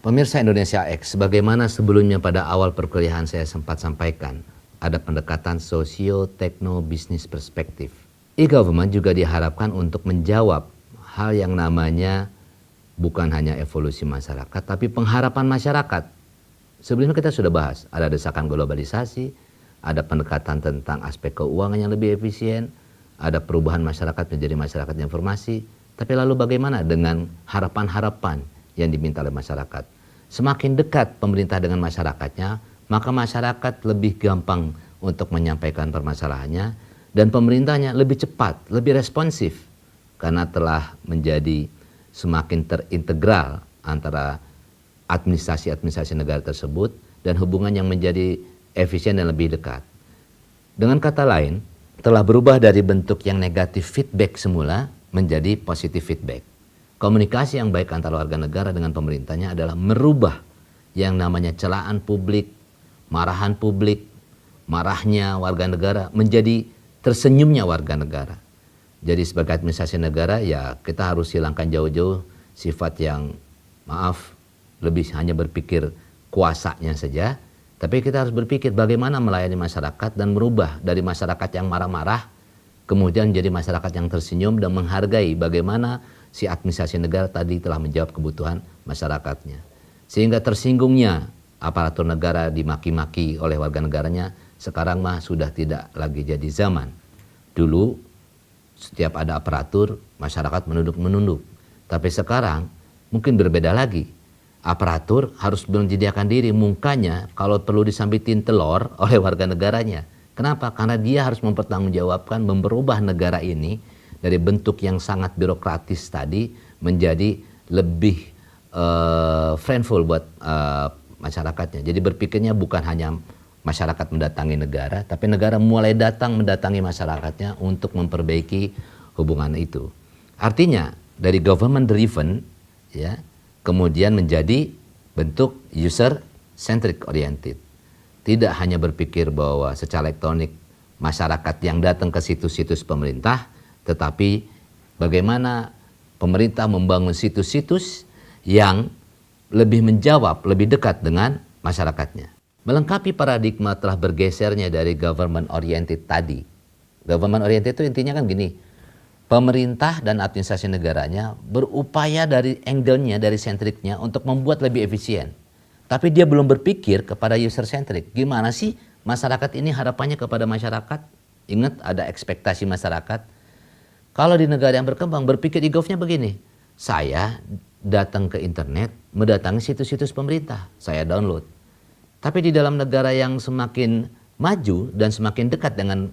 Pemirsa Indonesia X, sebagaimana sebelumnya pada awal perkuliahan saya sempat sampaikan, ada pendekatan sosio-tekno-bisnis perspektif. E-government juga diharapkan untuk menjawab hal yang namanya bukan hanya evolusi masyarakat, tapi pengharapan masyarakat. Sebelumnya kita sudah bahas, ada desakan globalisasi, ada pendekatan tentang aspek keuangan yang lebih efisien, ada perubahan masyarakat menjadi masyarakat informasi, tapi lalu bagaimana dengan harapan-harapan yang diminta oleh masyarakat? Semakin dekat pemerintah dengan masyarakatnya, maka masyarakat lebih gampang untuk menyampaikan permasalahannya, dan pemerintahnya lebih cepat, lebih responsif, karena telah menjadi semakin terintegral antara administrasi-administrasi negara tersebut dan hubungan yang menjadi efisien dan lebih dekat. Dengan kata lain, telah berubah dari bentuk yang negatif feedback semula menjadi positif feedback. Komunikasi yang baik antara warga negara dengan pemerintahnya adalah merubah yang namanya celaan publik, marahan publik, marahnya warga negara menjadi tersenyumnya warga negara. Jadi sebagai administrasi negara ya kita harus hilangkan jauh-jauh sifat yang lebih hanya berpikir kuasanya saja, tapi kita harus berpikir bagaimana melayani masyarakat dan merubah dari masyarakat yang marah-marah kemudian menjadi masyarakat yang tersenyum dan menghargai bagaimana si administrasi negara tadi telah menjawab kebutuhan masyarakatnya. Sehingga tersinggungnya aparatur negara dimaki-maki oleh warga negaranya, sekarang mah sudah tidak lagi jadi zaman. Dulu setiap ada aparatur, masyarakat menunduk-menunduk. Tapi sekarang mungkin berbeda lagi. Aparatur harus menyediakan diri, mukanya kalau perlu disambitin telur oleh warga negaranya. Kenapa? Karena dia harus mempertanggungjawabkan, merubah negara ini dari bentuk yang sangat birokratis tadi menjadi lebih friendful buat masyarakatnya. Jadi berpikirnya bukan hanya masyarakat mendatangi negara, tapi negara mulai datang mendatangi masyarakatnya untuk memperbaiki hubungan itu. Artinya dari government driven ya, kemudian menjadi bentuk user centric oriented. Tidak hanya berpikir bahwa secara elektronik masyarakat yang datang ke situs-situs pemerintah, tetapi bagaimana pemerintah membangun situs-situs yang lebih menjawab, lebih dekat dengan masyarakatnya. Melengkapi paradigma telah bergesernya dari government oriented tadi. Government oriented itu intinya kan gini, pemerintah dan administrasi negaranya berupaya dari angle-nya, dari sentriknya untuk membuat lebih efisien. Tapi dia belum berpikir kepada user centric. Gimana sih masyarakat ini harapannya kepada masyarakat? Ingat ada ekspektasi masyarakat. Kalau di negara yang berkembang berpikir e-gov-nya begini. Saya datang ke internet, mendatangi situs-situs pemerintah. Saya download. Tapi di dalam negara yang semakin maju dan semakin dekat dengan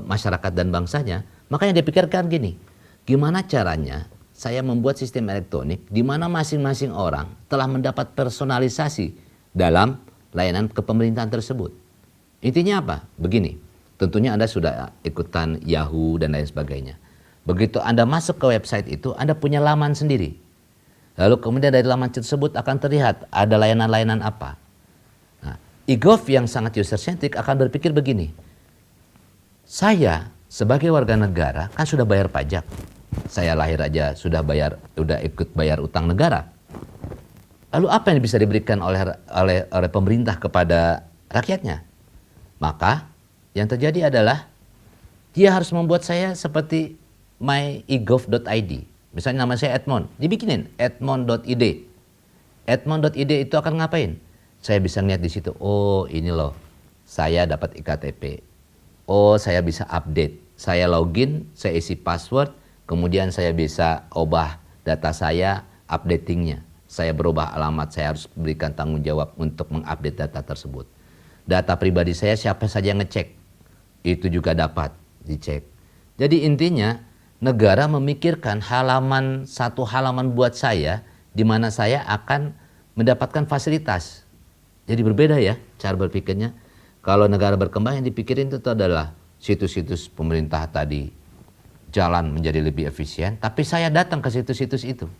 masyarakat dan bangsanya, makanya dipikirkan gini, gimana caranya saya membuat sistem elektronik di mana masing-masing orang telah mendapat personalisasi dalam layanan kepemerintahan tersebut. Intinya apa? Begini, tentunya Anda sudah ikutan Yahoo dan lain sebagainya. Begitu Anda masuk ke website itu, Anda punya laman sendiri. Lalu kemudian dari laman tersebut akan terlihat ada layanan-layanan apa. Nah, e-gov yang sangat user-centric akan berpikir begini, saya sebagai warga negara kan sudah bayar pajak. Saya lahir aja sudah ikut bayar utang negara. Lalu apa yang bisa diberikan oleh pemerintah kepada rakyatnya? Maka yang terjadi adalah dia harus membuat saya seperti myegov.id. Misalnya nama saya Edmond, dibikinin edmond.id. Edmond.id itu akan ngapain? Saya bisa lihat di situ, oh ini loh, saya dapat iktp. Oh saya bisa update. Saya login, saya isi password, kemudian saya bisa ubah data saya, updatingnya. Saya berubah alamat, saya harus berikan tanggung jawab untuk mengupdate data tersebut. Data pribadi saya siapa saja yang ngecek, itu juga dapat dicek. Jadi intinya negara memikirkan satu halaman buat saya, di mana saya akan mendapatkan fasilitas. Jadi berbeda ya cara berpikirnya. Kalau negara berkembang yang dipikirin itu adalah situs-situs pemerintah tadi jalan menjadi lebih efisien, tapi saya datang ke situs-situs itu.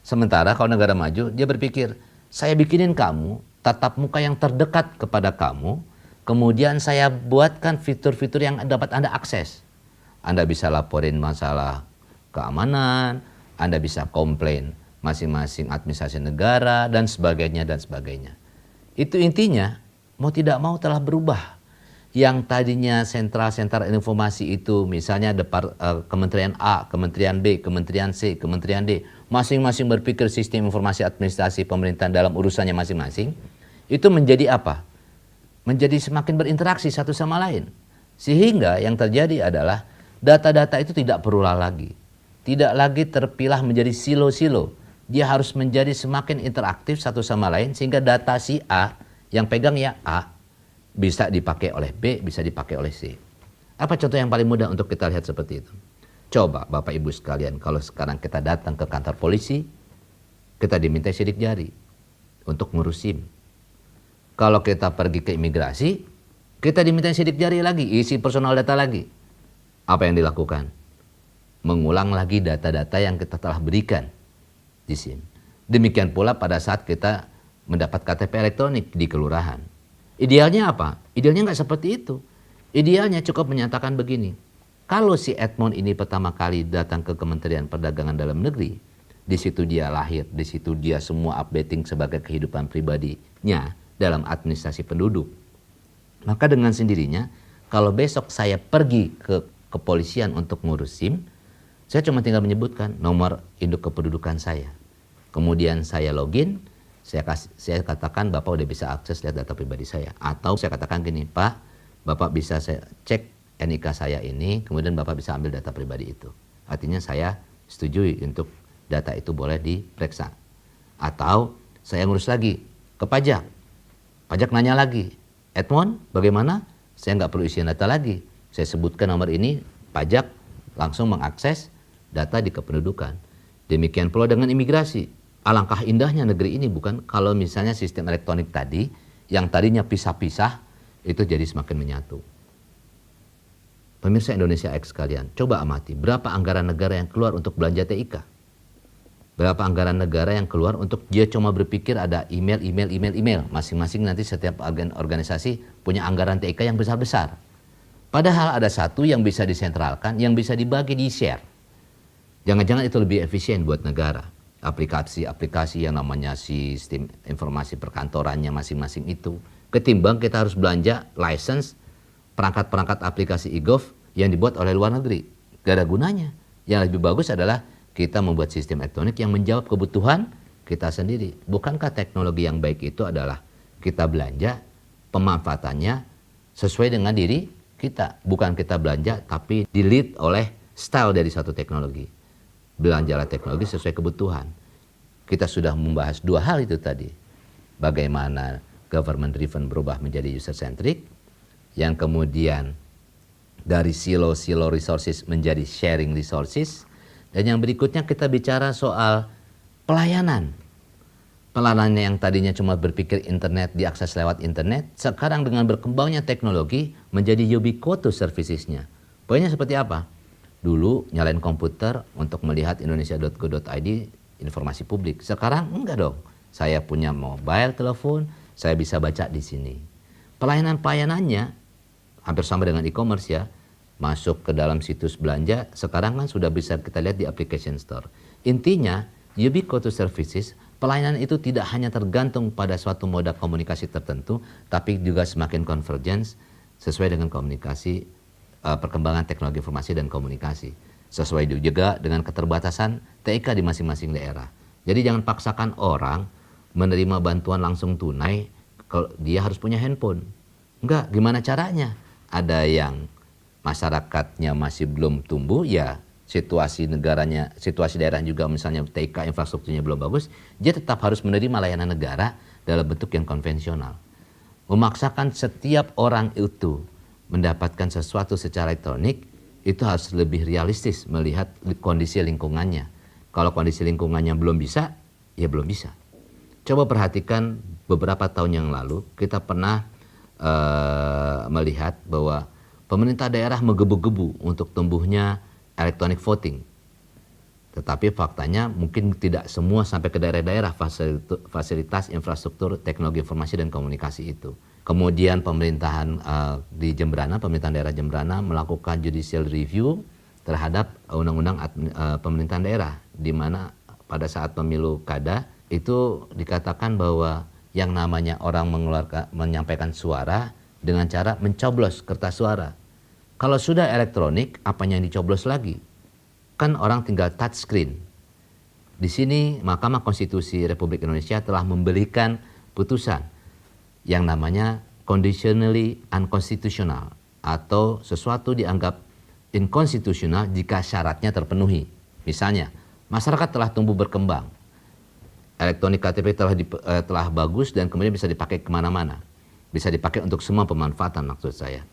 Sementara kalau negara maju, dia berpikir, saya bikinin kamu tatap muka yang terdekat kepada kamu, kemudian saya buatkan fitur-fitur yang dapat Anda akses. Anda bisa laporin masalah keamanan, Anda bisa komplain masing-masing administrasi negara, dan sebagainya, dan sebagainya. Itu intinya, mau tidak mau telah berubah. Yang tadinya sentral-sentral informasi itu misalnya Kementerian A, Kementerian B, Kementerian C, Kementerian D, masing-masing berpikir sistem informasi administrasi pemerintahan dalam urusannya masing-masing, itu menjadi apa? Menjadi semakin berinteraksi satu sama lain. Sehingga yang terjadi adalah data-data itu tidak berulang lagi. Tidak lagi terpilah menjadi silo-silo. Dia harus menjadi semakin interaktif satu sama lain sehingga data si A yang pegang ya A bisa dipakai oleh B, bisa dipakai oleh C. Apa contoh yang paling mudah untuk kita lihat seperti itu? Coba Bapak Ibu sekalian, kalau sekarang kita datang ke kantor polisi, kita diminta sidik jari untuk ngurus SIM. Kalau kita pergi ke imigrasi, kita diminta sidik jari lagi, isi personal data lagi. Apa yang dilakukan? Mengulang lagi data-data yang kita telah berikan di SIM. Demikian pula pada saat kita mendapat KTP elektronik di kelurahan. Idealnya apa? Idealnya nggak seperti itu. Idealnya cukup menyatakan begini. Kalau si Edmond ini pertama kali datang ke Kementerian Perdagangan Dalam Negeri, di situ dia lahir, di situ dia semua updating sebagai kehidupan pribadinya dalam administrasi penduduk. Maka dengan sendirinya, kalau besok saya pergi ke kepolisian untuk ngurus SIM, saya cuma tinggal menyebutkan nomor induk kependudukan saya. Kemudian saya login, saya katakan Bapak udah bisa akses lihat data pribadi saya. Atau saya katakan gini, Pak, Bapak bisa saya cek NIK saya ini, kemudian Bapak bisa ambil data pribadi itu. Artinya saya setujui untuk data itu boleh diperiksa. Atau saya ngurus lagi ke pajak. Pajak nanya lagi, Edmond bagaimana? Saya nggak perlu isi data lagi. Saya sebutkan nomor ini, pajak langsung mengakses data di kependudukan. Demikian pula dengan imigrasi. Alangkah indahnya negeri ini bukan kalau misalnya sistem elektronik tadi yang tadinya pisah-pisah itu jadi semakin menyatu. Pemirsa Indonesia X sekalian, coba amati berapa anggaran negara yang keluar untuk belanja TIK. Berapa anggaran negara yang keluar untuk dia cuma berpikir ada email. Masing-masing nanti setiap organisasi punya anggaran TIK yang besar-besar. Padahal ada satu yang bisa disentralkan, yang bisa dibagi, di-share. Jangan-jangan itu lebih efisien buat negara. Aplikasi-aplikasi yang namanya sistem informasi perkantorannya masing-masing itu. Ketimbang kita harus belanja license perangkat-perangkat aplikasi e-gov yang dibuat oleh luar negeri. Gak ada gunanya. Yang lebih bagus adalah kita membuat sistem elektronik yang menjawab kebutuhan kita sendiri. Bukankah teknologi yang baik itu adalah kita belanja, pemanfaatannya sesuai dengan diri kita. Bukan kita belanja tapi di-lead oleh style dari satu teknologi. Belanjalah teknologi sesuai kebutuhan. Kita sudah membahas dua hal itu tadi. Bagaimana government driven berubah menjadi user centric. Yang kemudian dari silo-silo resources menjadi sharing resources. Dan yang berikutnya kita bicara soal pelayanan. Pelayanan yang tadinya cuma berpikir internet diakses lewat internet. Sekarang dengan berkembangnya teknologi menjadi ubiquitous servicesnya. Poinnya seperti apa? Dulu nyalain komputer untuk melihat indonesia.go.id informasi publik. Sekarang enggak dong. Saya punya mobile telepon, saya bisa baca di sini. Pelayanan-pelayanannya hampir sama dengan e-commerce ya. Masuk ke dalam situs belanja, sekarang kan sudah bisa kita lihat di application store. Intinya, ubiquitous services, pelayanan itu tidak hanya tergantung pada suatu moda komunikasi tertentu, tapi juga semakin convergence sesuai dengan komunikasi perkembangan teknologi informasi dan komunikasi. Sesuai juga dengan keterbatasan TIK di masing-masing daerah. Jadi jangan paksakan orang menerima bantuan langsung tunai kalau dia harus punya handphone. Enggak, gimana caranya? Ada yang masyarakatnya masih belum tumbuh, ya situasi negaranya, situasi daerah juga misalnya TIK infrastrukturnya belum bagus, dia tetap harus menerima layanan negara dalam bentuk yang konvensional. Memaksakan setiap orang itu mendapatkan sesuatu secara elektronik, itu harus lebih realistis melihat kondisi lingkungannya. Kalau kondisi lingkungannya belum bisa, ya belum bisa. Coba perhatikan beberapa tahun yang lalu, kita pernah melihat bahwa pemerintah daerah menggebu-gebu untuk tumbuhnya electronic voting. Tetapi faktanya mungkin tidak semua sampai ke daerah-daerah fasilitas infrastruktur teknologi informasi dan komunikasi itu. Kemudian pemerintahan di Jemberana, pemerintahan daerah Jemberana melakukan judicial review terhadap undang-undang pemerintahan daerah, di mana pada saat pemilu kada itu dikatakan bahwa yang namanya orang menyampaikan suara dengan cara mencoblos kertas suara. Kalau sudah elektronik, apanya yang dicoblos lagi? Kan orang tinggal touch screen. Di sini Mahkamah Konstitusi Republik Indonesia telah memberikan putusan yang namanya conditionally unconstitutional atau sesuatu dianggap inkonstitusional jika syaratnya terpenuhi. Misalnya, masyarakat telah tumbuh berkembang, elektronik KTP telah bagus dan kemudian bisa dipakai kemana-mana, bisa dipakai untuk semua pemanfaatan maksud saya.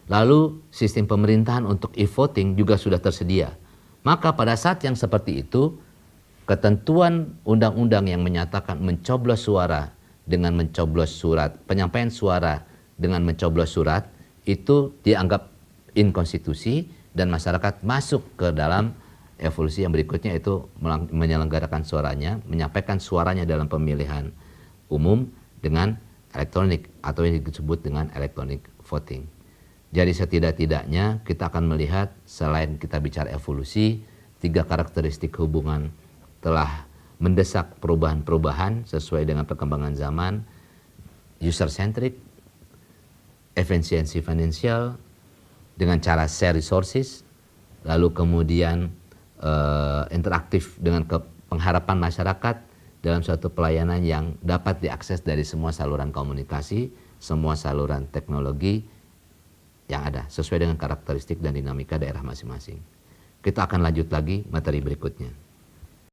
Lalu sistem pemerintahan untuk e-voting juga sudah tersedia. Maka pada saat yang seperti itu, ketentuan undang-undang yang menyatakan mencoblos suara dengan mencoblos surat, penyampaian suara dengan mencoblos surat itu dianggap inkonstitusi dan masyarakat masuk ke dalam evolusi yang berikutnya, itu menyelenggarakan suaranya, menyampaikan suaranya dalam pemilihan umum dengan elektronik atau yang disebut dengan electronic voting. Jadi setidak-tidaknya kita akan melihat selain kita bicara evolusi, 3 karakteristik hubungan telah mendesak perubahan-perubahan sesuai dengan perkembangan zaman, user-centric, efisiensi finansial dengan cara share resources, lalu kemudian interaktif dengan pengharapan masyarakat dalam suatu pelayanan yang dapat diakses dari semua saluran komunikasi, semua saluran teknologi yang ada sesuai dengan karakteristik dan dinamika daerah masing-masing. Kita akan lanjut lagi materi berikutnya.